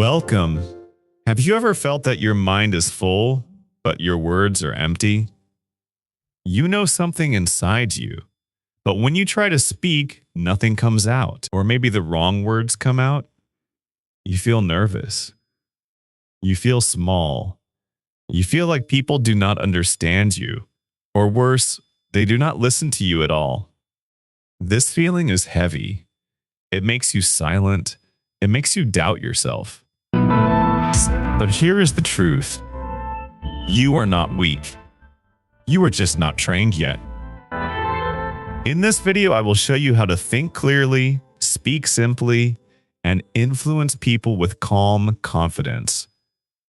Welcome. Have you ever felt that your mind is full, but your words are empty? You know something inside you, but when you try to speak, nothing comes out, or maybe the wrong words come out. You feel nervous. You feel small. You feel like people do not understand you, or worse, they do not listen to you at all. This feeling is heavy. It makes you silent. It makes you doubt yourself. But here is the truth. You are not weak. You are just not trained yet. In this video, I will show you how to think clearly, speak simply, and influence people with calm confidence.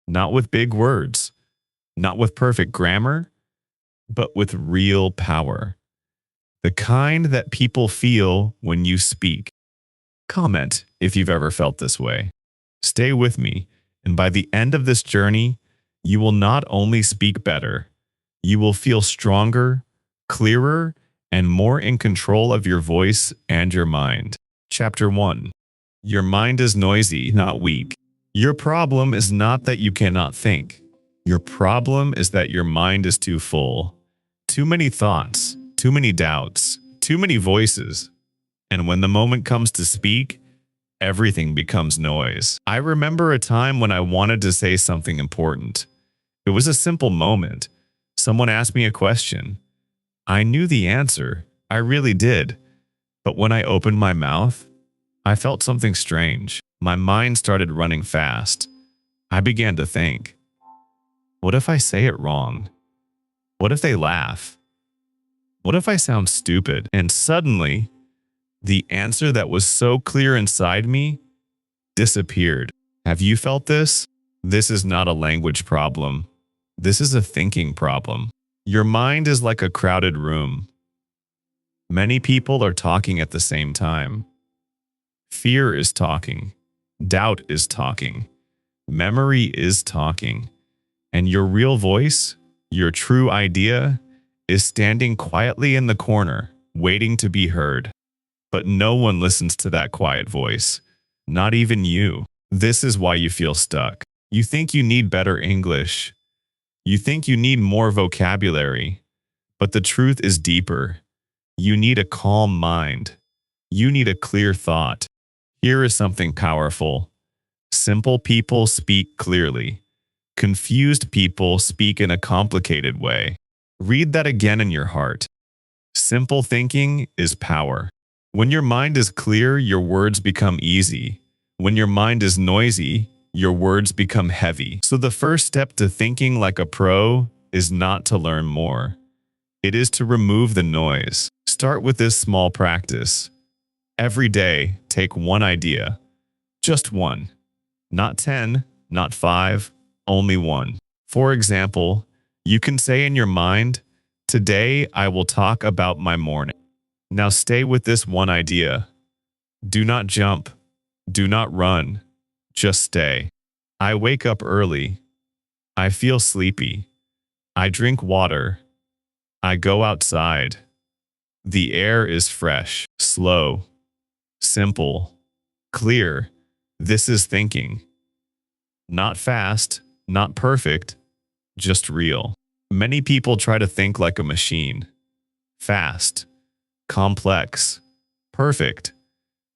Not with big words, not with perfect grammar, but with real power. The kind that people feel when you speak. Comment if you've ever felt this way. Stay with me, and by the end of this journey, you will not only speak better, you will feel stronger, clearer, and more in control of your voice and your mind. Chapter 1. Your mind is noisy, not weak. Your problem is not that you cannot think. Your problem is that your mind is too full. Too many thoughts, too many doubts, too many voices. And when the moment comes to speak, everything becomes noise. I remember a time when I wanted to say something important. It was a simple moment. Someone asked me a question. I knew the answer. I really did. But when I opened my mouth, I felt something strange. My mind started running fast. I began to think, what if I say it wrong? What if they laugh? What if I sound stupid? And suddenly, the answer that was so clear inside me disappeared. Have you felt this? This is not a language problem. This is a thinking problem. Your mind is like a crowded room. Many people are talking at the same time. Fear is talking. Doubt is talking. Memory is talking. And your real voice, your true idea, is standing quietly in the corner, waiting to be heard. But no one listens to that quiet voice, not even you. This is why you feel stuck. You think you need better English. You think you need more vocabulary. But the truth is deeper. You need a calm mind. You need a clear thought. Here is something powerful. Simple people speak clearly. Confused people speak in a complicated way. Read that again in your heart. Simple thinking is power. When your mind is clear, your words become easy. When your mind is noisy, your words become heavy. So the first step to thinking like a pro is not to learn more. It is to remove the noise. Start with this small practice. Every day, take one idea. Just one. Not 10, not 5, only one. For example, you can say in your mind, today I will talk about my morning. Now stay with this one idea. Do not jump. Do not run. Just stay. I wake up early. I feel sleepy. I drink water. I go outside. The air is fresh, slow, simple, clear. This is thinking. Not fast, not perfect, just real. Many people try to think like a machine. Fast, complex, perfect.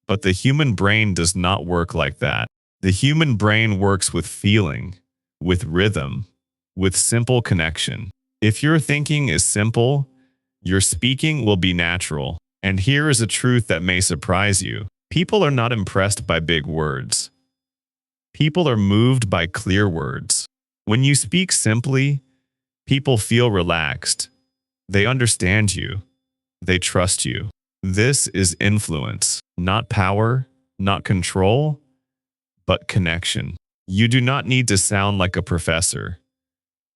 But the human brain does not work like that. The human brain works with feeling, with rhythm, with simple connection. If your thinking is simple, your speaking will be natural. And here is a truth that may surprise you. People are not impressed by big words. People are moved by clear words. When you speak simply, people feel relaxed. They understand you. They trust you. This is influence, not power, not control, but connection. You do not need to sound like a professor.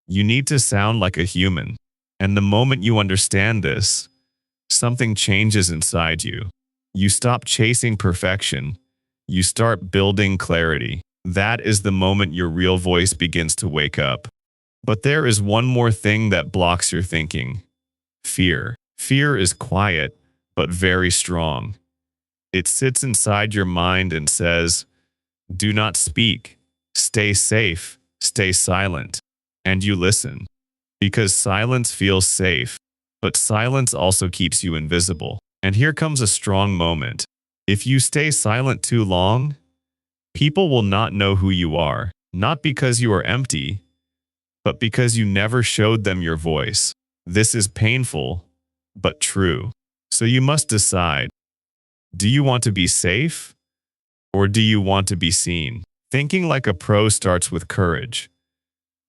You need to sound like a human. And the moment you understand this, something changes inside you. You stop chasing perfection. You start building clarity. That is the moment your real voice begins to wake up. But there is one more thing that blocks your thinking. Fear. Fear is quiet, but very strong. It sits inside your mind and says, do not speak. Stay safe, stay silent, and you listen. Because silence feels safe, but silence also keeps you invisible. And here comes a strong moment. If you stay silent too long, people will not know who you are, not because you are empty, but because you never showed them your voice. This is painful, but true. So you must decide, do you want to be safe, or do you want to be seen? Thinking like a pro starts with courage.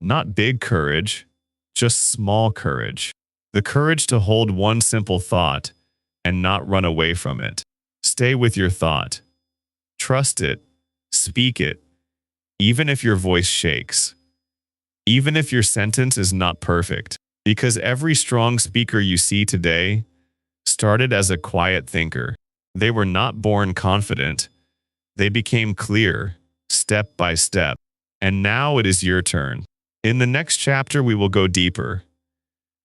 Not big courage, just small courage. The courage to hold one simple thought and not run away from it. Stay with your thought. Trust it. Speak it. Even if your voice shakes. Even if your sentence is not perfect. Because every strong speaker you see today started as a quiet thinker. They were not born confident. They became clear, step by step. And now it is your turn. In the next chapter, we will go deeper.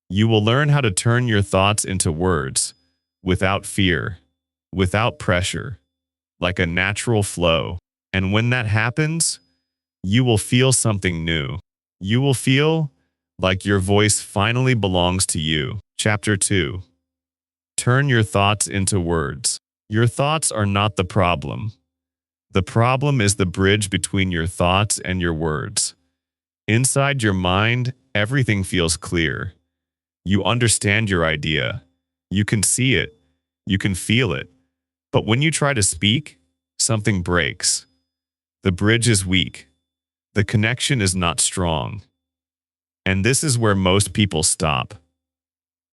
You will learn how to turn your thoughts into words, without fear, without pressure, like a natural flow. And when that happens, you will feel something new. You will feel like your voice finally belongs to you. Chapter 2. Turn your thoughts into words. Your thoughts are not the problem. The problem is the bridge between your thoughts and your words. Inside your mind, everything feels clear. You understand your idea. You can see it. You can feel it. But when you try to speak, something breaks. The bridge is weak. The connection is not strong. And this is where most people stop.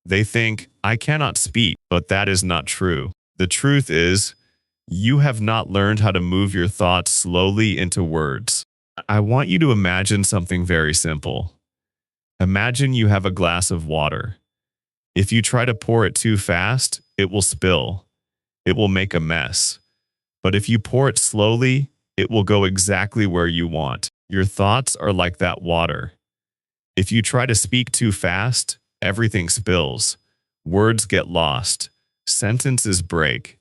They think, I cannot speak, but that is not true. The truth is, you have not learned how to move your thoughts slowly into words. I want you to imagine something very simple. Imagine you have a glass of water. If you try to pour it too fast, it will spill. It will make a mess. But if you pour it slowly, it will go exactly where you want. Your thoughts are like that water. If you try to speak too fast, everything spills. Words get lost. Sentences break.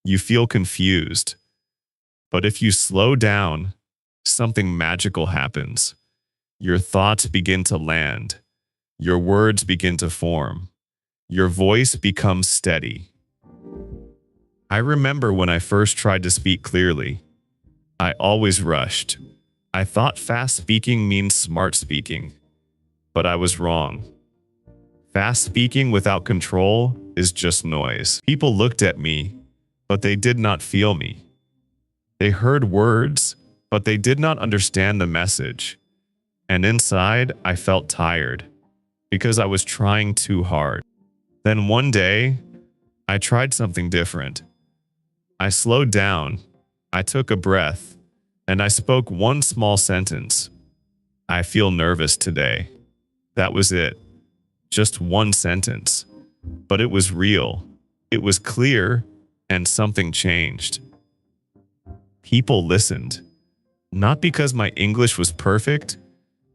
You feel confused. But if you slow down, something magical happens. Your thoughts begin to land. Your words begin to form. Your voice becomes steady. I remember when I first tried to speak clearly. I always rushed. I thought fast speaking means smart speaking. But I was wrong. Fast speaking without control is just noise. People looked at me, but they did not feel me. They heard words, but they did not understand the message. And inside, I felt tired because I was trying too hard. Then one day, I tried something different. I slowed down, I took a breath, and I spoke one small sentence. I feel nervous today. That was it. Just one sentence. But it was real. It was clear, and something changed. People listened. Not because my English was perfect,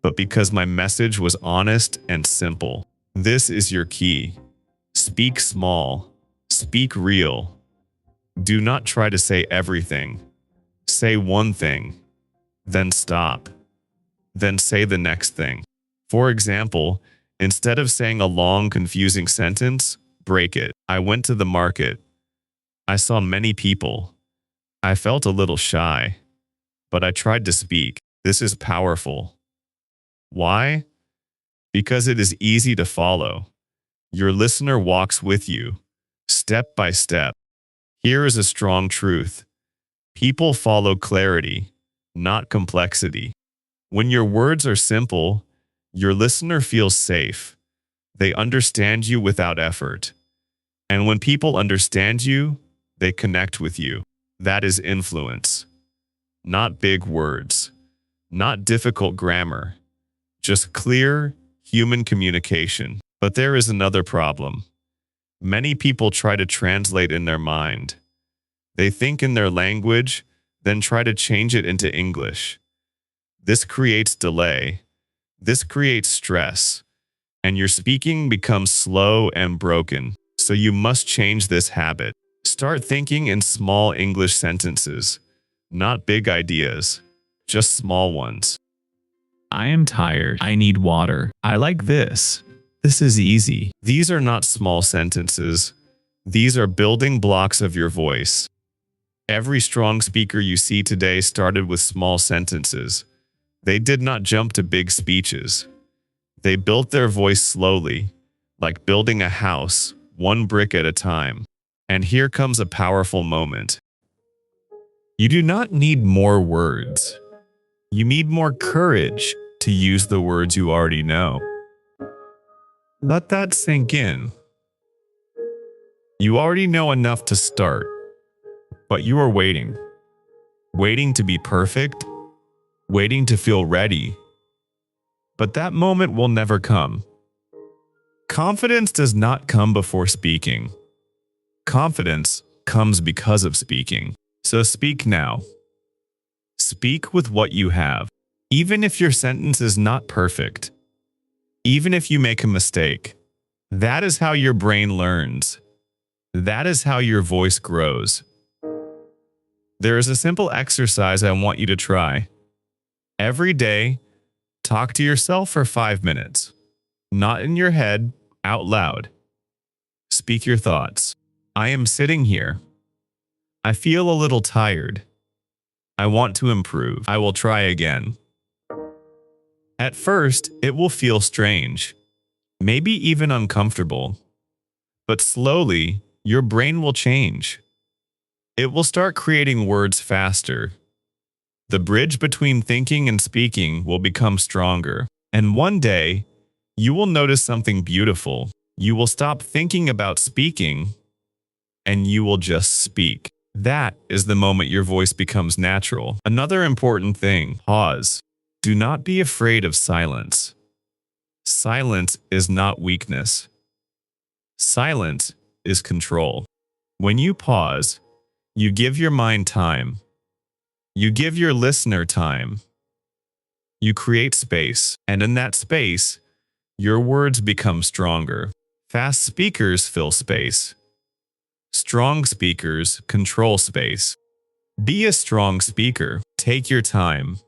but because my message was honest and simple. This is your key. Speak small. Speak real. Do not try to say everything. Say one thing. Then stop. Then say the next thing. For example, instead of saying a long, confusing sentence, break it. I went to the market. I saw many people. I felt a little shy, but I tried to speak. This is powerful. Why? Because it is easy to follow. Your listener walks with you, step by step. Here is a strong truth. People follow clarity, not complexity. When your words are simple, your listener feels safe. They understand you without effort. And when people understand you, they connect with you. That is influence. Not big words. Not difficult grammar. Just clear, human communication. But there is another problem. Many people try to translate in their mind. They think in their language, then try to change it into English. This creates delay. This creates stress. And your speaking becomes slow and broken. So you must change this habit. Start thinking in small English sentences, not big ideas. just small ones. I am tired. I need water. I like this. This is easy. These are not small sentences. These are building blocks of your voice. Every strong speaker you see today started with small sentences. They did not jump to big speeches. They built their voice slowly, like building a house, one brick at a time. And here comes a powerful moment. You do not need more words. You need more courage to use the words you already know. Let that sink in. You already know enough to start, but you are waiting. Waiting to be perfect, waiting to feel ready. But that moment will never come. Confidence does not come before speaking. Confidence comes because of speaking. So speak now. Speak with what you have. Even if your sentence is not perfect, even if you make a mistake, that is how your brain learns. That is how your voice grows. There is a simple exercise I want you to try. Every day, talk to yourself for 5 minutes. Not in your head, out loud. Speak your thoughts. I am sitting here. I feel a little tired. I want to improve. I will try again. At first, it will feel strange, maybe even uncomfortable. But slowly, your brain will change. It will start creating words faster. The bridge between thinking and speaking will become stronger. And one day, you will notice something beautiful. You will stop thinking about speaking, and you will just speak. That is the moment your voice becomes natural. Another important thing, pause. Do not be afraid of silence. Silence is not weakness. Silence is control. When you pause, you give your mind time. You give your listener time. You create space, and in that space, your words become stronger. Fast speakers fill space. Strong speakers control space. Be a strong speaker. Take your time.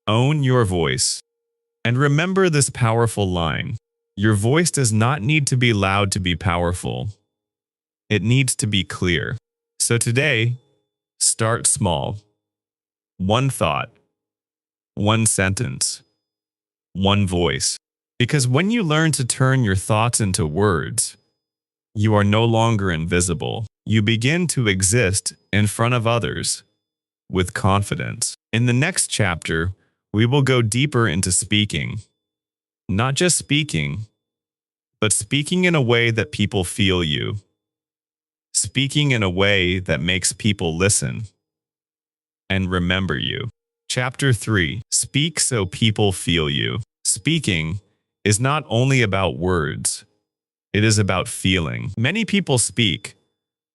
Own your voice. And remember this powerful line. Your voice does not need to be loud to be powerful. It needs to be clear. So today, start small. One thought, one sentence, one voice. Because when you learn to turn your thoughts into words, you are no longer invisible. You begin to exist in front of others with confidence. In the next chapter, we will go deeper into speaking. Not just speaking, but speaking in a way that people feel you. Speaking in a way that makes people listen and remember you. Chapter 3. Speak so people feel you. Speaking is not only about words. It is about feeling. Many people speak,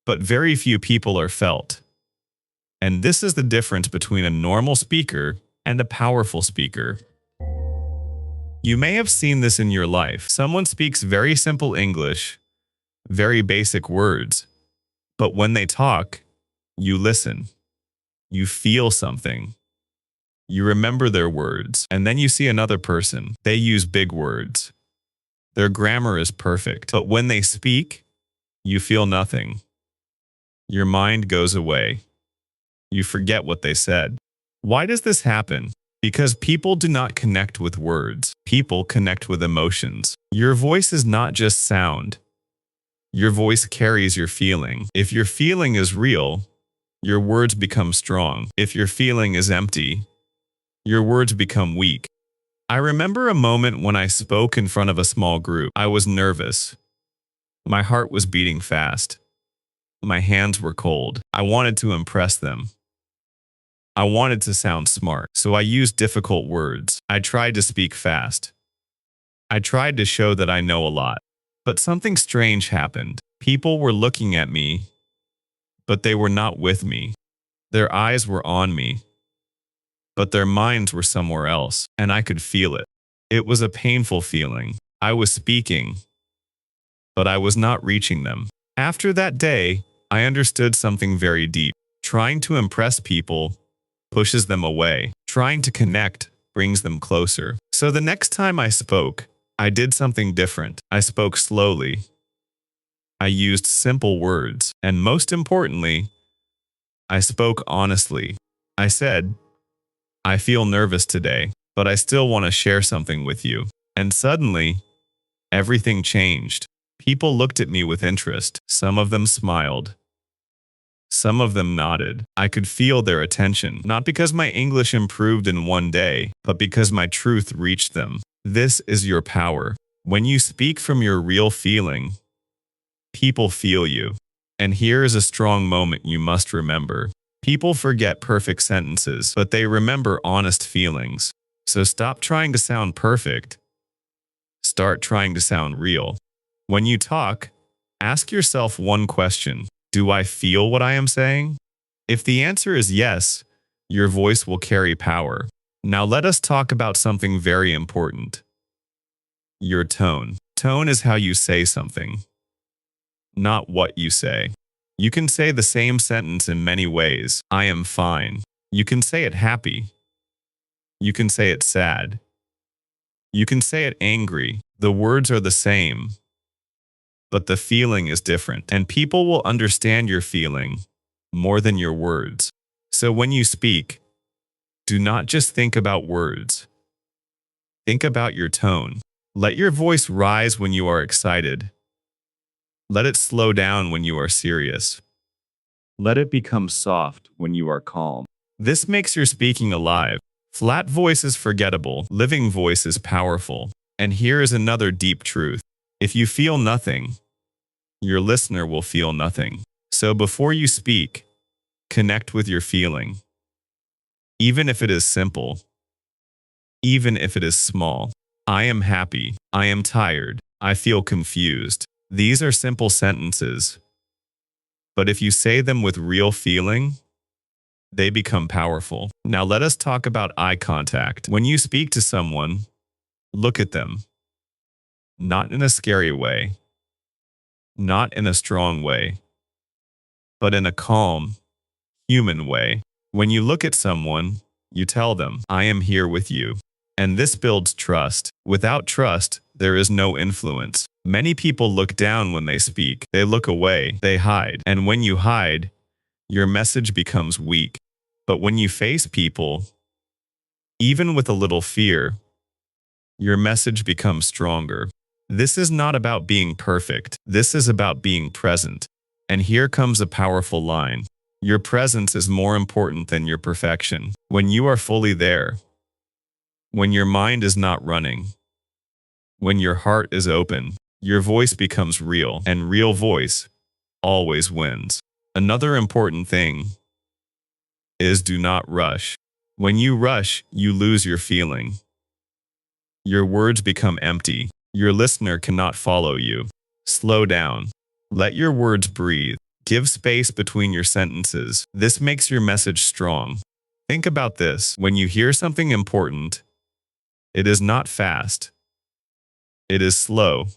but very few people are felt. And this is the difference between a normal speaker and a powerful speaker. You may have seen this in your life. Someone speaks very simple English, very basic words, but when they talk, you listen. You feel something. You remember their words, and then you see another person. They use big words. Their grammar is perfect, but when they speak, you feel nothing. Your mind goes away. You forget what they said. Why does this happen? Because people do not connect with words. People connect with emotions. Your voice is not just sound. Your voice carries your feeling. If your feeling is real, your words become strong. If your feeling is empty, your words become weak. I remember a moment when I spoke in front of a small group. I was nervous. My heart was beating fast. My hands were cold. I wanted to impress them. I wanted to sound smart, so I used difficult words. I tried to speak fast. I tried to show that I know a lot. But something strange happened. People were looking at me, but they were not with me. Their eyes were on me, but their minds were somewhere else, and I could feel it. It was a painful feeling. I was speaking, but I was not reaching them. After that day, I understood something very deep. Trying to impress people pushes them away. Trying to connect brings them closer. So the next time I spoke, I did something different. I spoke slowly. I used simple words. And most importantly, I spoke honestly. I said, I feel nervous today, but I still want to share something with you. And suddenly, everything changed. People looked at me with interest. Some of them smiled. Some of them nodded. I could feel their attention, not because my English improved in one day, but because my truth reached them. This is your power. When you speak from your real feeling, people feel you. And here is a strong moment you must remember. People forget perfect sentences, but they remember honest feelings. So stop trying to sound perfect. Start trying to sound real. When you talk, ask yourself one question. Do I feel what I am saying? If the answer is yes, your voice will carry power. Now let us talk about something very important. Your tone. Tone is how you say something, not what you say. You can say the same sentence in many ways. I am fine. You can say it happy. You can say it sad. You can say it angry. The words are the same, but the feeling is different. And people will understand your feeling more than your words. So when you speak, do not just think about words. Think about your tone. Let your voice rise when you are excited. Let it slow down when you are serious. Let it become soft when you are calm. This makes your speaking alive. Flat voice is forgettable. Living voice is powerful. And here is another deep truth. If you feel nothing, your listener will feel nothing. So before you speak, connect with your feeling. Even if it is simple, even if it is small. I am happy. I am tired. I feel confused. These are simple sentences. But if you say them with real feeling, they become powerful. Now let us talk about eye contact. When you speak to someone, look at them. Not in a scary way, not in a strong way, but in a calm, human way. When you look at someone, you tell them, I am here with you. And this builds trust. Without trust, there is no influence. Many people look down when they speak. They look away. They hide. And when you hide, your message becomes weak. But when you face people, even with a little fear, your message becomes stronger. This is not about being perfect. This is about being present. And here comes a powerful line. Your presence is more important than your perfection. When you are fully there, when your mind is not running, when your heart is open, your voice becomes real, and real voice always wins. Another important thing is do not rush. When you rush, you lose your feeling. Your words become empty. Your listener cannot follow you. Slow down. Let your words breathe. Give space between your sentences. This makes your message strong. Think about this. When you hear something important, it is not fast. It is slow.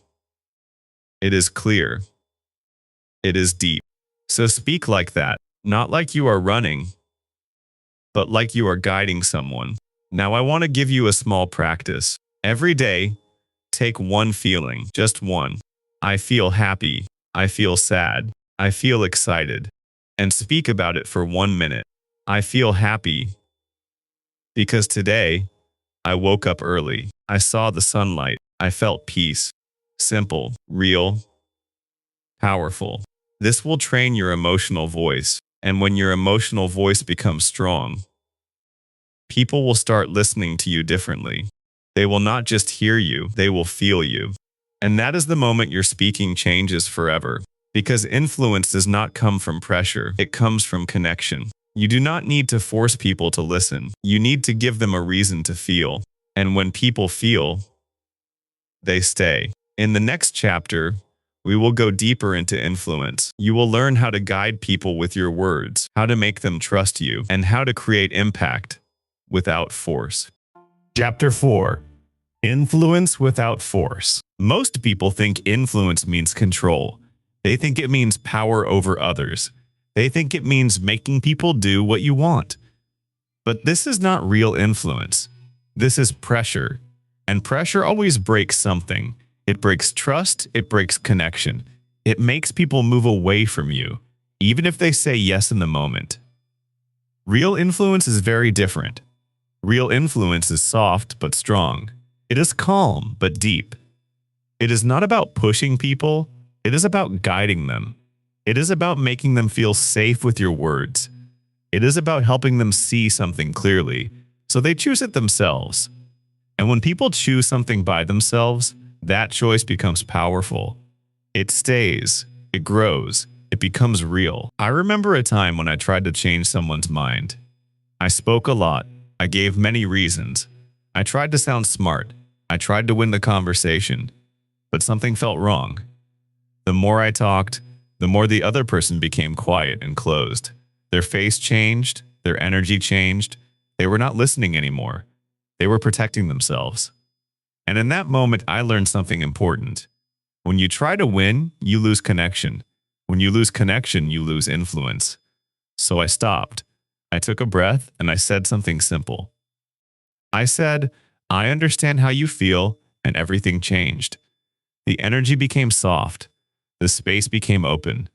It is clear. It is deep. So speak like that, not like you are running, but like you are guiding someone. Now I want to give you a small practice. Every day, take one feeling, just one. I feel happy. I feel sad. I feel excited. And speak about it for 1 minute. I feel happy because today I woke up early. I saw the sunlight. I felt peace. Simple, real, powerful. This will train your emotional voice. And when your emotional voice becomes strong, people will start listening to you differently. They will not just hear you, they will feel you. And that is the moment your speaking changes forever. Because influence does not come from pressure, it comes from connection. You do not need to force people to listen. You need to give them a reason to feel. And when people feel, they stay. In the next chapter, we will go deeper into influence. You will learn how to guide people with your words, how to make them trust you, and how to create impact without force. Chapter 4. Influence without force. Most people think influence means control. They think it means power over others. They think it means making people do what you want. But this is not real influence. This is pressure. And pressure always breaks something. It breaks trust, it breaks connection. It makes people move away from you, even if they say yes in the moment. Real influence is very different. Real influence is soft but strong. It is calm but deep. It is not about pushing people, it is about guiding them. It is about making them feel safe with your words. It is about helping them see something clearly, so they choose it themselves. And when people choose something by themselves, that choice becomes powerful. It stays, it grows, it becomes real. I remember a time when I tried to change someone's mind. I spoke a lot. I gave many reasons. I tried to sound smart. I tried to win the conversation. But something felt wrong. The more I talked, the more the other person became quiet and closed. Their face changed, their energy changed. They were not listening anymore. They were protecting themselves. And in that moment, I learned something important. When you try to win, you lose connection. When you lose connection, you lose influence. So I stopped. I took a breath and I said something simple. I said, I understand how you feel, and everything changed. The energy became soft. The space became open.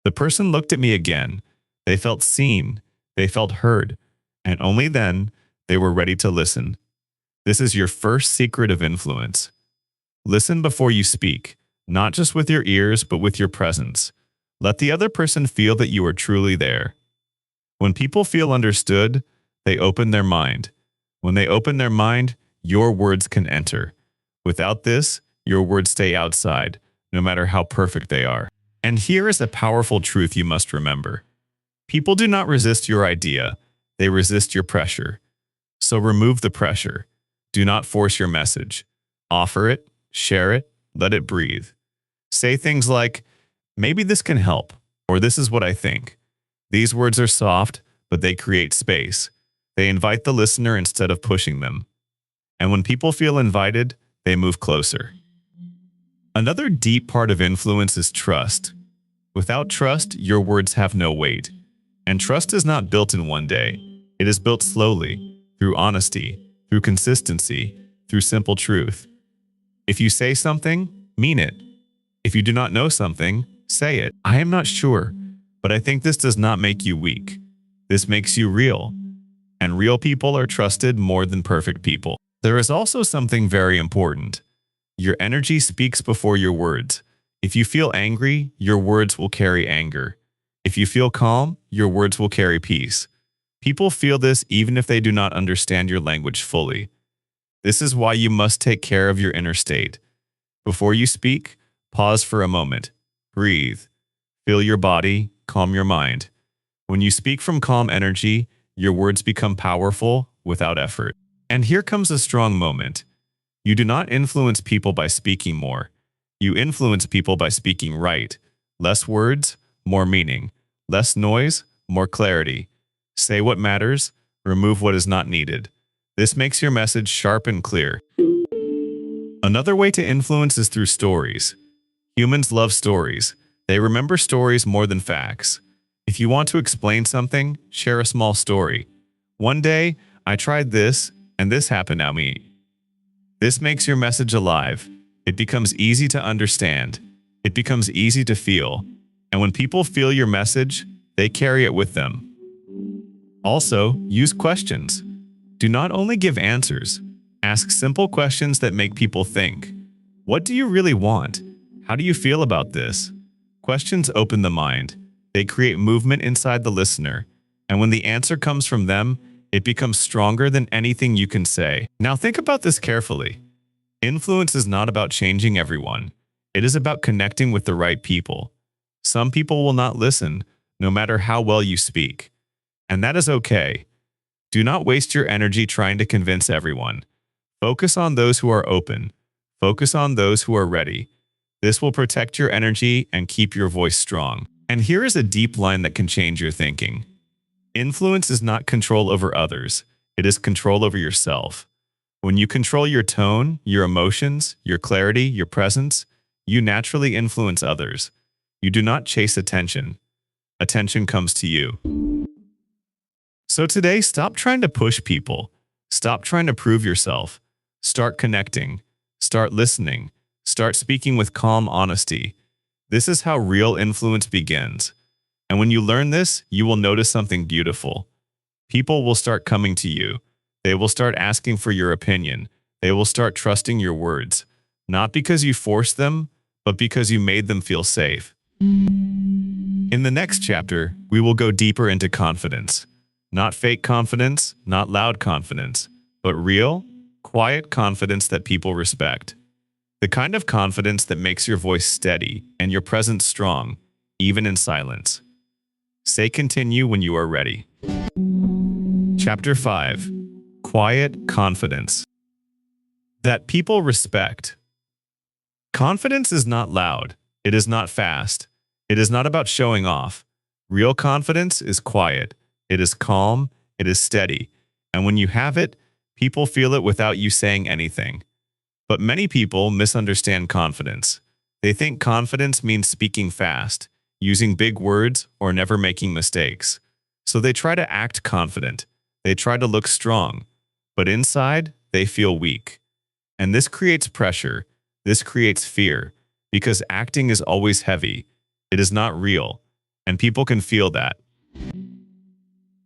The person looked at me again. They felt seen. They felt heard. And only then, they were ready to listen. This is your first secret of influence. Listen before you speak, not just with your ears, but with your presence. Let the other person feel that you are truly there. When people feel understood, they open their mind. When they open their mind, your words can enter. Without this, your words stay outside, no matter how perfect they are. And here is a powerful truth you must remember. People do not resist your idea. They resist your pressure. So remove the pressure. Do not force your message. Offer it, share it, let it breathe. Say things like, maybe this can help, or this is what I think. These words are soft, but they create space. They invite the listener instead of pushing them. And when people feel invited, they move closer. Another deep part of influence is trust. Without trust, your words have no weight. And trust is not built in one day. It is built slowly, through honesty, through consistency, through simple truth. If you say something, mean it. If you do not know something, say it. I am not sure, but I think this does not make you weak. This makes you real. And real people are trusted more than perfect people. There is also something very important. Your energy speaks before your words. If you feel angry, your words will carry anger. If you feel calm, your words will carry peace. People feel this even if they do not understand your language fully. This is why you must take care of your inner state. Before you speak, pause for a moment. Breathe. Feel your body, calm your mind. When you speak from calm energy, your words become powerful without effort. And here comes a strong moment. You do not influence people by speaking more. You influence people by speaking right. Less words, more meaning. Less noise, more clarity. Say what matters, remove what is not needed. This makes your message sharp and clear. Another way to influence is through stories. Humans love stories. They remember stories more than facts. If you want to explain something, share a small story. One day, I tried this, and this happened to me. This makes your message alive. It becomes easy to understand. It becomes easy to feel. And when people feel your message, they carry it with them. Also, use questions. Do not only give answers. Ask simple questions that make people think. What do you really want? How do you feel about this? Questions open the mind. They create movement inside the listener. And when the answer comes from them, it becomes stronger than anything you can say. Now think about this carefully. Influence is not about changing everyone. It is about connecting with the right people. Some people will not listen, no matter how well you speak. And that is okay. Do not waste your energy trying to convince everyone. Focus on those who are open. Focus on those who are ready. This will protect your energy and keep your voice strong. And here is a deep line that can change your thinking. Influence is not control over others. It is control over yourself. When you control your tone, your emotions, your clarity, your presence, you naturally influence others. You do not chase attention. Attention comes to you. So today, stop trying to push people. Stop trying to prove yourself. Start connecting. Start listening. Start speaking with calm honesty. This is how real influence begins. And when you learn this, you will notice something beautiful. People will start coming to you. They will start asking for your opinion. They will start trusting your words, not because you forced them, but because you made them feel safe. In the next chapter, we will go deeper into confidence. Not fake confidence, not loud confidence, but real, quiet confidence that people respect. The kind of confidence that makes your voice steady and your presence strong, even in silence. Say continue when you are ready. Chapter 5. Quiet confidence. That people respect. Confidence is not loud. It is not fast. It is not about showing off. Real confidence is quiet. It is calm. It is steady. And when you have it, people feel it without you saying anything. But many people misunderstand confidence. They think confidence means speaking fast, using big words, or never making mistakes. So they try to act confident. They try to look strong. But inside, they feel weak. And this creates pressure. This creates fear. Because acting is always heavy. It is not real. And people can feel that.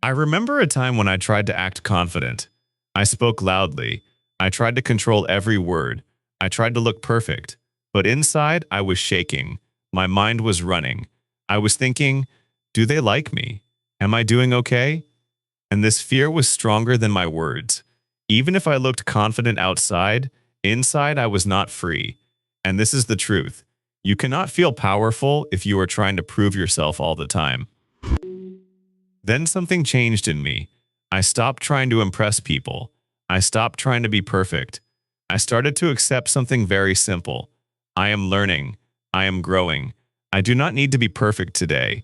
I remember a time when I tried to act confident. I spoke loudly. I tried to control every word. I tried to look perfect. But inside, I was shaking. My mind was running. I was thinking, do they like me? Am I doing okay? And this fear was stronger than my words. Even if I looked confident outside, inside I was not free. And this is the truth. You cannot feel powerful if you are trying to prove yourself all the time. Then something changed in me. I stopped trying to impress people. I stopped trying to be perfect. I started to accept something very simple. I am learning. I am growing. I do not need to be perfect today.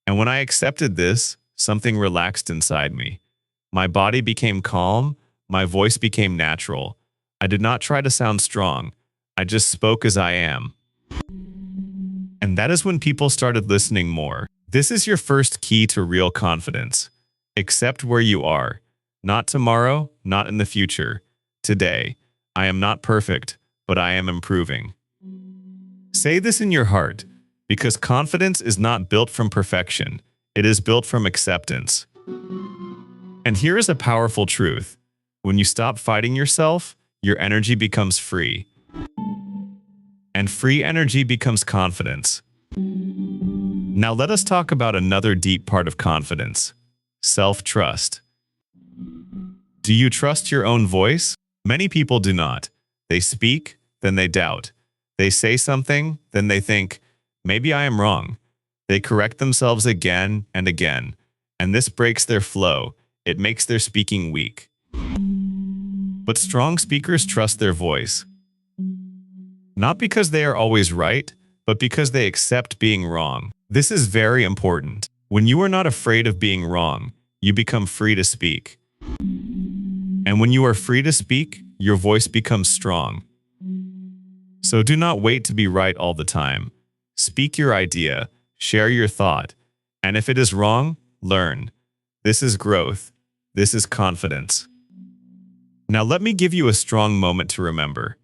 And when I accepted this, something relaxed inside me. My body became calm. My voice became natural. I did not try to sound strong. I just spoke as I am. And that is when people started listening more. This is your first key to real confidence. Accept where you are. Not tomorrow, not in the future. Today. I am not perfect, but I am improving. Say this in your heart, because confidence is not built from perfection. It is built from acceptance. And here is a powerful truth. When you stop fighting yourself, your energy becomes free. And free energy becomes confidence. Now let us talk about another deep part of confidence. Self-trust. Do you trust your own voice? Many people do not. They speak, then they doubt. They say something, then they think, maybe I am wrong. They correct themselves again and again. And this breaks their flow. It makes their speaking weak. But strong speakers trust their voice. Not because they are always right, but because they accept being wrong. This is very important. When you are not afraid of being wrong, you become free to speak. And when you are free to speak, your voice becomes strong. So do not wait to be right all the time. Speak your idea, share your thought, and if it is wrong, learn. This is growth. This is confidence. Now let me give you a strong moment to remember.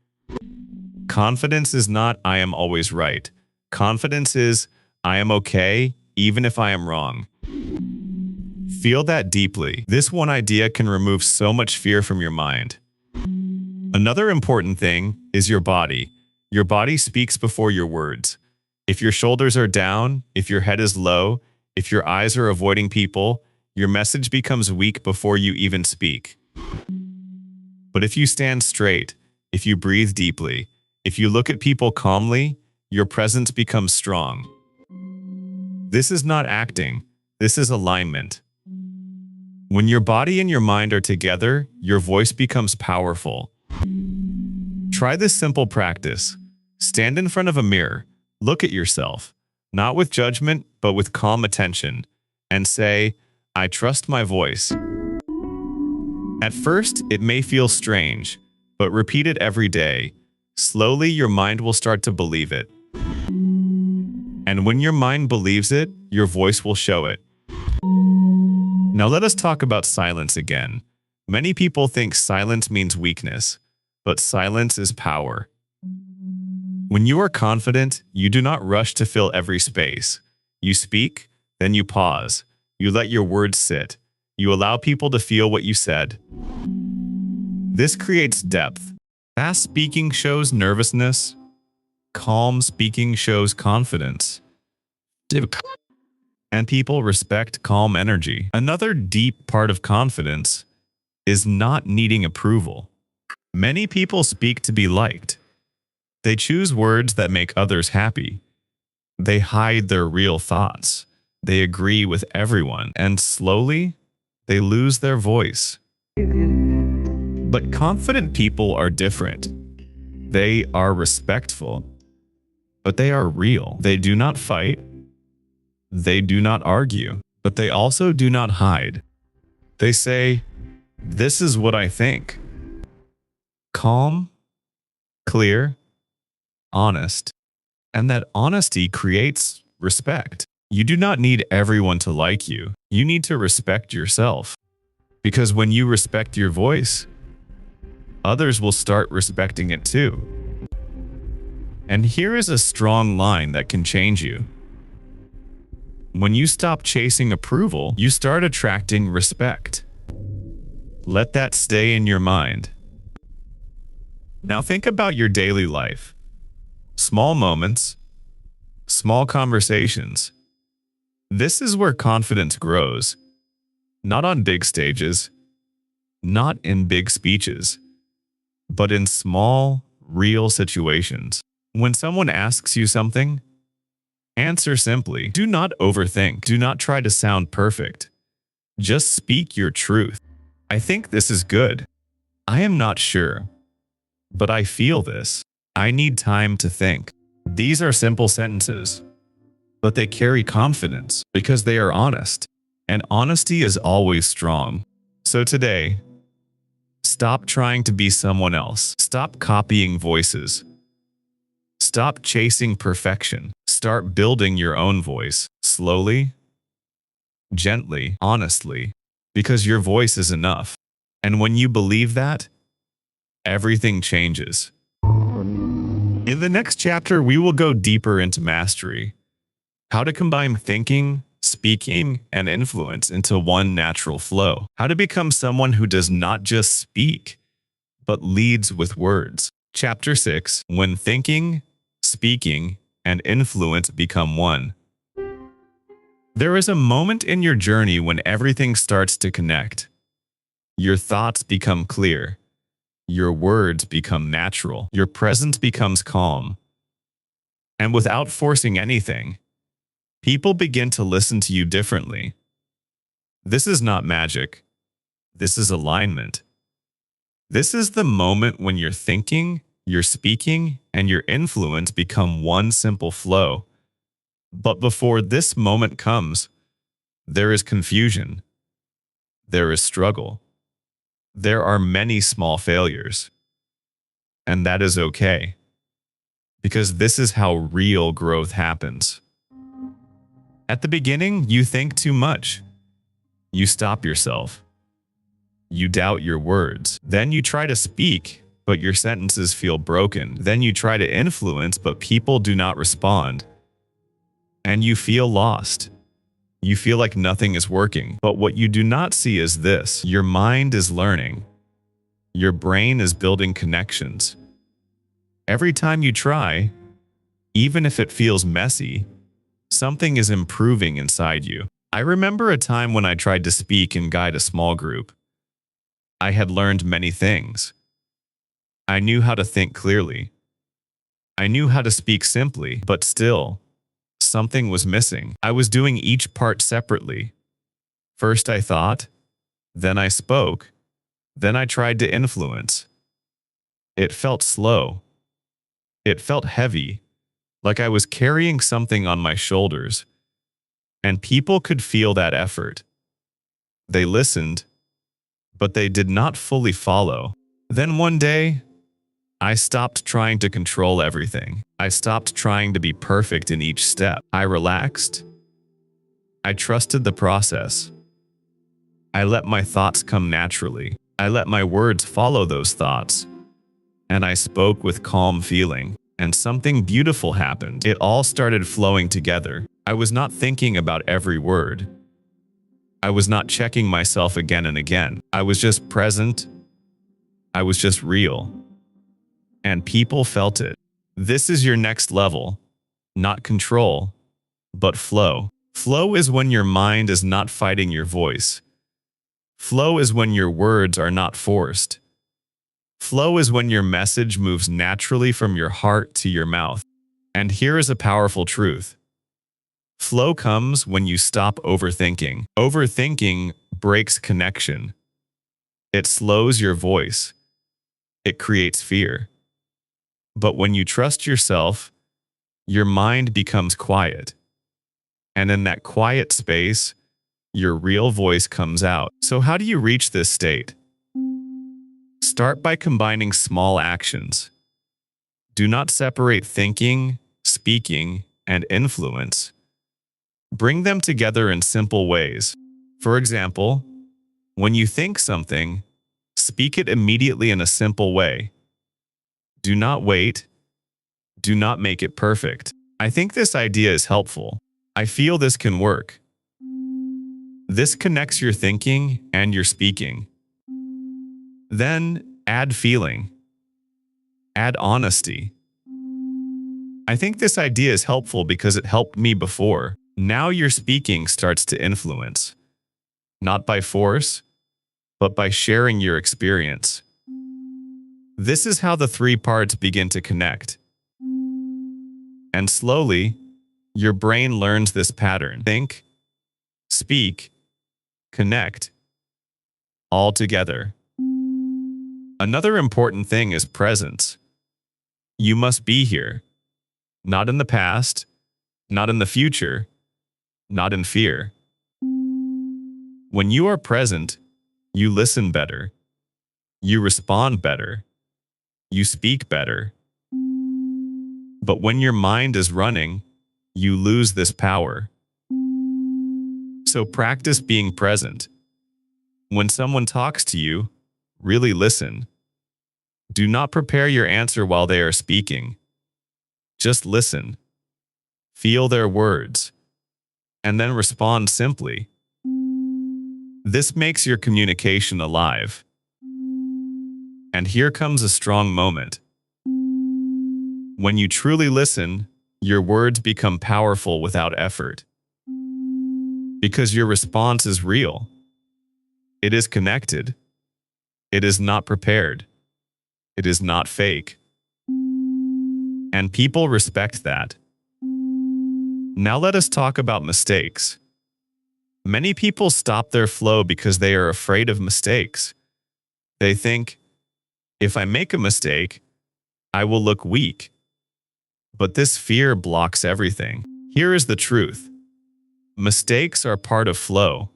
Confidence is not I am always right. Confidence is I am okay, even if I am wrong. Feel that deeply. This one idea can remove so much fear from your mind. Another important thing is your body. Your body speaks before your words. If your shoulders are down, if your head is low, if your eyes are avoiding people, your message becomes weak before you even speak. But if you stand straight, if you breathe deeply, if you look at people calmly, your presence becomes strong. This is not acting. This is alignment. When your body and your mind are together, your voice becomes powerful. Try this simple practice. Stand in front of a mirror. Look at yourself, not with judgment, but with calm attention, and say, I trust my voice. At first, it may feel strange, but repeat it every day. Slowly, your mind will start to believe it. And when your mind believes it, your voice will show it. Now let us talk about silence again. Many people think silence means weakness, but silence is power. When you are confident, you do not rush to fill every space. You speak, then you pause. You let your words sit. You allow people to feel what you said. This creates depth. Fast speaking shows nervousness. Calm speaking shows confidence. And people respect calm energy. Another deep part of confidence is not needing approval. Many people speak to be liked. They choose words that make others happy. They hide their real thoughts. They agree with everyone, and slowly, they lose their voice. But confident people are different. They are respectful, but they are real. They do not fight. They do not argue, but they also do not hide. They say, "This is what I think." Calm, clear, honest, and that honesty creates respect. You do not need everyone to like you. You need to respect yourself. Because when you respect your voice, others will start respecting it too. And here is a strong line that can change you. When you stop chasing approval, you start attracting respect. Let that stay in your mind. Now think about your daily life. Small moments, small conversations. This is where confidence grows. Not on big stages, not in big speeches, but in small, real situations. When someone asks you something, answer simply. Do not overthink. Do not try to sound perfect. Just speak your truth. I think this is good. I am not sure, but I feel this. I need time to think. These are simple sentences, but they carry confidence because they are honest, and honesty is always strong. So today, stop trying to be someone else. Stop copying voices. Stop chasing perfection. Start building your own voice, slowly, gently, honestly, because your voice is enough. And when you believe that, everything changes. In the next chapter, we will go deeper into mastery, how to combine thinking, speaking, and influence into one natural flow, how to become someone who does not just speak, but leads with words. Chapter 6, When Thinking, Speaking, and Influence Become One. There is a moment in your journey when everything starts to connect. Your thoughts become clear. Your words become natural. Your presence becomes calm. And without forcing anything, people begin to listen to you differently. This is not magic. This is alignment. This is the moment when your thinking, your speaking, and your influence become one simple flow. But before this moment comes, there is confusion. There is struggle. There are many small failures. And that is okay, because this is how real growth happens. At the beginning, you think too much. You stop yourself. You doubt your words. Then you try to speak, but your sentences feel broken. Then you try to influence, but people do not respond. And you feel lost. You feel like nothing is working. But what you do not see is this. Your mind is learning. Your brain is building connections. Every time you try, even if it feels messy, something is improving inside you. I remember a time when I tried to speak and guide a small group. I had learned many things. I knew how to think clearly. I knew how to speak simply, but still, something was missing. I was doing each part separately. First I thought, then I spoke, then I tried to influence. It felt slow. It felt heavy, like I was carrying something on my shoulders. And people could feel that effort. They listened, but they did not fully follow. Then one day, I stopped trying to control everything. I stopped trying to be perfect in each step. I relaxed. I trusted the process. I let my thoughts come naturally. I let my words follow those thoughts. And I spoke with calm feeling. And something beautiful happened. It all started flowing together. I was not thinking about every word. I was not checking myself again and again. I was just present. I was just real. And people felt it. This is your next level. Not control, but flow. Flow is when your mind is not fighting your voice. Flow is when your words are not forced. Flow is when your message moves naturally from your heart to your mouth. And here is a powerful truth. Flow comes when you stop overthinking. Overthinking breaks connection. It slows your voice. It creates fear. But when you trust yourself, your mind becomes quiet. And in that quiet space, your real voice comes out. So how do you reach this state? Start by combining small actions. Do not separate thinking, speaking, and influence. Bring them together in simple ways. For example, when you think something, speak it immediately in a simple way. Do not wait. Do not make it perfect. I think this idea is helpful. I feel this can work. This connects your thinking and your speaking. Then add feeling. Add honesty. I think this idea is helpful because it helped me before. Now your speaking starts to influence. Not by force, but by sharing your experience. This is how the three parts begin to connect. And slowly, your brain learns this pattern. Think, speak, connect, all together. Another important thing is presence. You must be here, not in the past, not in the future, not in fear. When you are present, you listen better, you respond better, you speak better. But when your mind is running, you lose this power. So practice being present. When someone talks to you, really listen. Do not prepare your answer while they are speaking. Just listen. Feel their words. And then respond simply. This makes your communication alive. And here comes a strong moment. When you truly listen, your words become powerful without effort. Because your response is real. It is connected. It is not prepared. It is not fake. And people respect that. Now let us talk about mistakes. Many people stop their flow because they are afraid of mistakes. They think, if I make a mistake, I will look weak. But this fear blocks everything. Here is the truth. Mistakes are part of flow.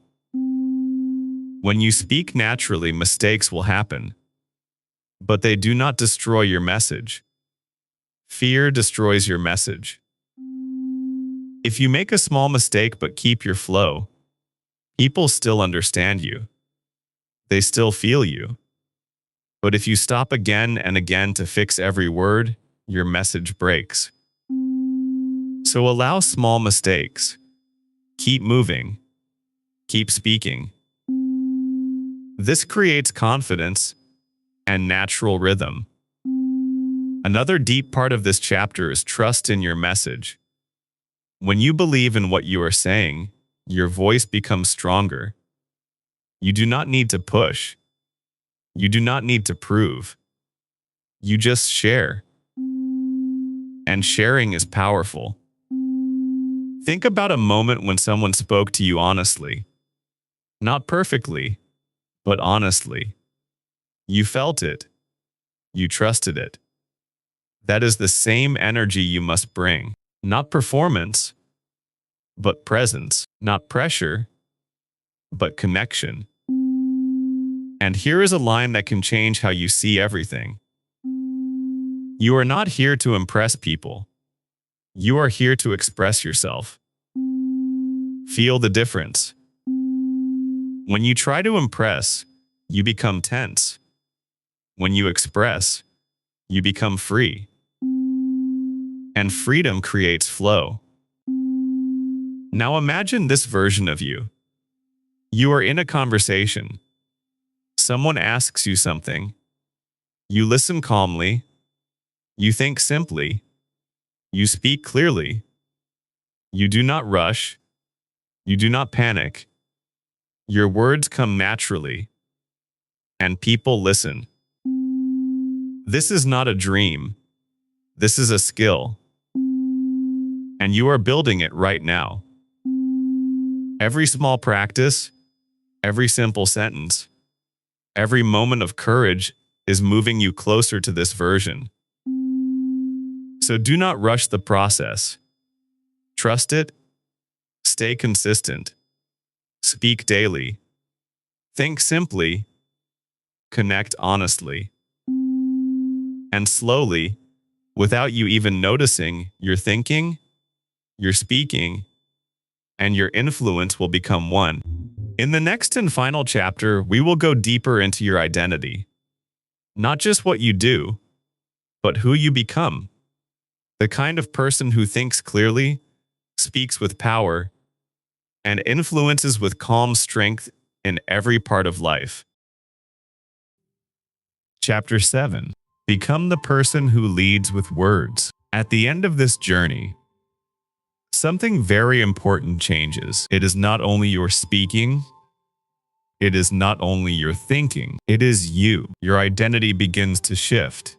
When you speak naturally, mistakes will happen. But they do not destroy your message. Fear destroys your message. If you make a small mistake but keep your flow, people still understand you. They still feel you. But if you stop again and again to fix every word, your message breaks. So allow small mistakes. Keep moving. Keep speaking. This creates confidence and natural rhythm. Another deep part of this chapter is trust in your message. When you believe in what you are saying, your voice becomes stronger. You do not need to push. You do not need to prove. You just share. And sharing is powerful. Think about a moment when someone spoke to you honestly. Not perfectly, but honestly. You felt it. You trusted it. That is the same energy you must bring. Not performance, but presence. Not pressure, but connection. And here is a line that can change how you see everything. You are not here to impress people. You are here to express yourself. Feel the difference. When you try to impress, you become tense. When you express, you become free. And freedom creates flow. Now imagine this version of you. You are in a conversation. Someone asks you something. You listen calmly. You think simply. You speak clearly. You do not rush. You do not panic. Your words come naturally. And people listen. This is not a dream. This is a skill. And you are building it right now. Every small practice, every simple sentence, every moment of courage is moving you closer to this version. So do not rush the process. Trust it. Stay consistent. Speak daily. Think simply. Connect honestly. And slowly, without you even noticing, you're thinking, you're speaking, and your influence will become one. In the next and final chapter, we will go deeper into your identity. Not just what you do, but who you become. The kind of person who thinks clearly, speaks with power, and influences with calm strength in every part of life. Chapter 7. Become the person who leads with words. At the end of this journey, something very important changes. It is not only your speaking, it is not only your thinking, it is you. Your identity begins to shift.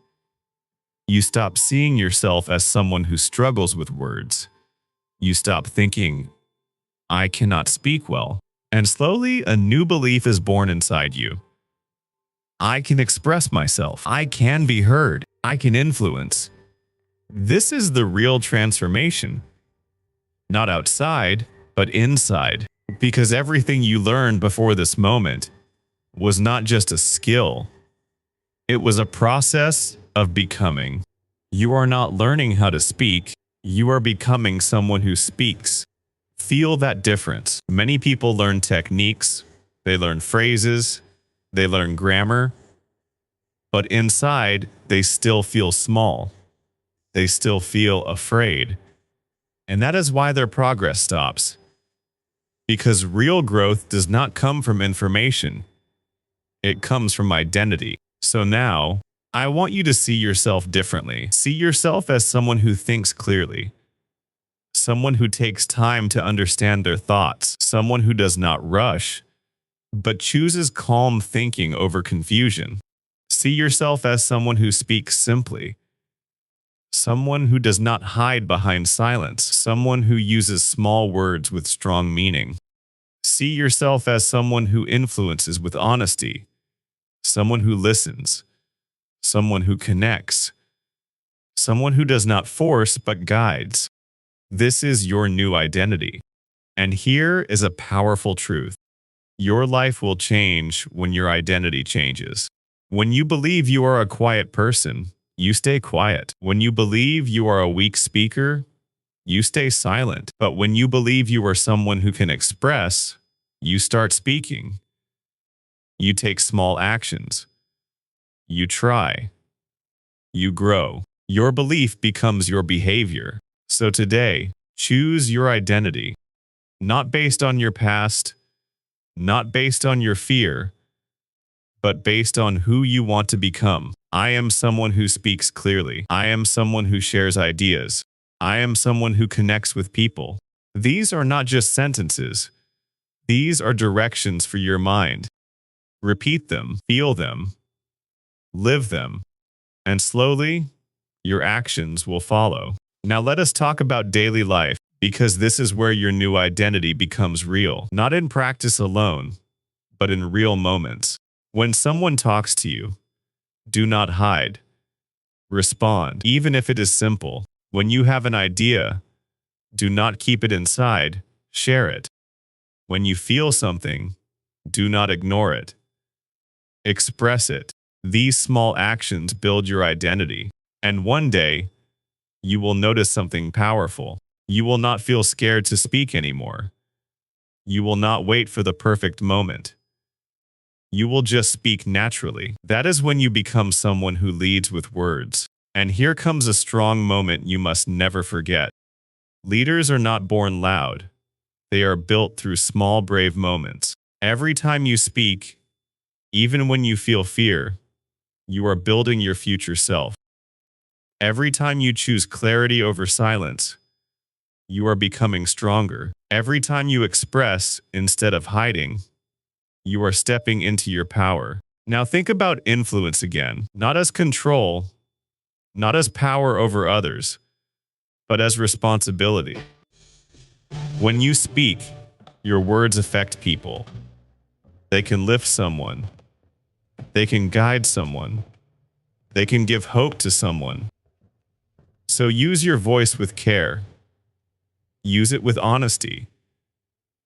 You stop seeing yourself as someone who struggles with words. You stop thinking, I cannot speak well. And slowly, a new belief is born inside you. I can express myself. I can be heard. I can influence. This is the real transformation. Not outside, but inside. Because everything you learned before this moment was not just a skill. It was a process of becoming. You are not learning how to speak. You are becoming someone who speaks. Feel that difference. Many people learn techniques. They learn phrases. They learn grammar. But inside, they still feel small. They still feel afraid. And that is why their progress stops. Because real growth does not come from information. It comes from identity. So now, I want you to see yourself differently. See yourself as someone who thinks clearly. Someone who takes time to understand their thoughts. Someone who does not rush, but chooses calm thinking over confusion. See yourself as someone who speaks simply. Someone who does not hide behind silence. Someone who uses small words with strong meaning. See yourself as someone who influences with honesty. Someone who listens. Someone who connects. Someone who does not force but guides. This is your new identity. And here is a powerful truth. Your life will change when your identity changes. When you believe you are a quiet person, you stay quiet. When you believe you are a weak speaker, you stay silent. But when you believe you are someone who can express, you start speaking. You take small actions. You try. You grow. Your belief becomes your behavior. So today, choose your identity. Not based on your past, not based on your fear, but based on who you want to become. I am someone who speaks clearly. I am someone who shares ideas. I am someone who connects with people. These are not just sentences. These are directions for your mind. Repeat them, feel them, live them, and slowly, your actions will follow. Now let us talk about daily life, because this is where your new identity becomes real. Not in practice alone, but in real moments. When someone talks to you, do not hide. Respond, even if it is simple. When you have an idea, do not keep it inside, share it. When you feel something, do not ignore it. Express it. These small actions build your identity. And one day, you will notice something powerful. You will not feel scared to speak anymore. You will not wait for the perfect moment. You will just speak naturally. That is when you become someone who leads with words. And here comes a strong moment you must never forget. Leaders are not born loud. They are built through small, brave moments. Every time you speak, even when you feel fear, you are building your future self. Every time you choose clarity over silence, you are becoming stronger. Every time you express instead of hiding, you are stepping into your power. Now think about influence again, not as control, not as power over others, but as responsibility. When you speak, your words affect people. They can lift someone. They can guide someone. They can give hope to someone. So use your voice with care. Use it with honesty.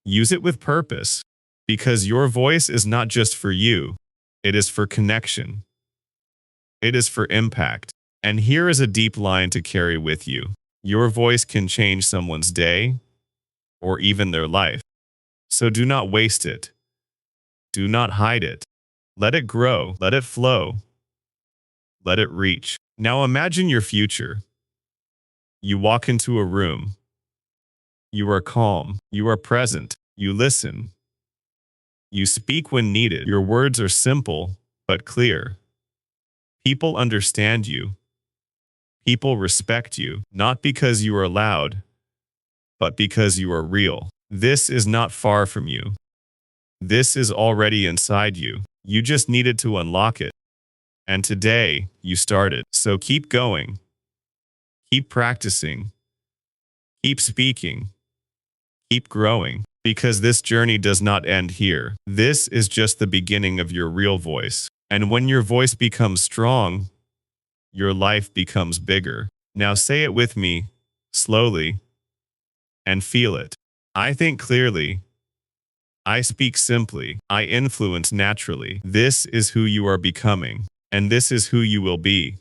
Use it with purpose, because your voice is not just for you. It is for connection. It is for impact. And here is a deep line to carry with you. Your voice can change someone's day or even their life. So do not waste it. Do not hide it. Let it grow. Let it flow. Let it reach. Now imagine your future. You walk into a room. You are calm. You are present. You listen. You speak when needed. Your words are simple but clear. People understand you. People respect you, not because you are loud, but because you are real. This is not far from you. This is already inside you. You just needed to unlock it. And today, you started. So keep going. Keep practicing. Keep speaking. Keep growing. Because this journey does not end here. This is just the beginning of your real voice. And when your voice becomes strong, your life becomes bigger. Now say it with me, slowly, and feel it. I think clearly. I speak simply. I influence naturally. This is who you are becoming, and this is who you will be.